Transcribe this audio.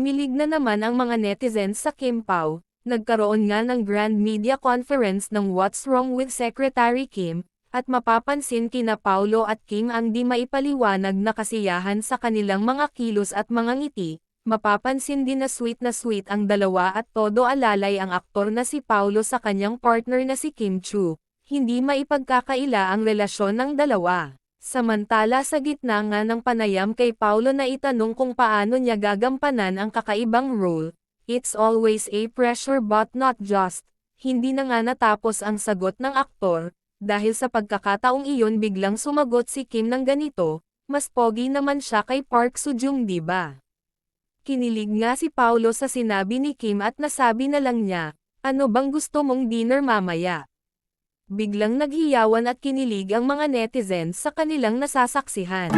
Himilig na naman ang mga netizens sa Kim Pao. Nagkaroon nga ng grand media conference ng What's Wrong with Secretary Kim, at mapapansin kina Paulo at Kim ang di maipaliwanag na kasiyahan sa kanilang mga kilos at mga ngiti. Mapapansin din na sweet ang dalawa at todo alalay ang aktor na si Paulo sa kanyang partner na si Kim Chu. Hindi maipagkakaila ang relasyon ng dalawa. Samantala sa gitna nga ng panayam kay Paulo na itanong kung paano niya gagampanan ang kakaibang role, "It's always a pressure but not just." Hindi na nga natapos ang sagot ng aktor, dahil sa pagkakataong iyon biglang sumagot si Kim ng ganito, "Mas pogi naman siya kay Park Seo-joong, di ba?" Kinilig nga si Paulo sa sinabi ni Kim at nasabi na lang niya, "Ano bang gusto mong dinner mamaya?" Biglang naghiyawan at kinilig ang mga netizens sa kanilang nasasaksihan.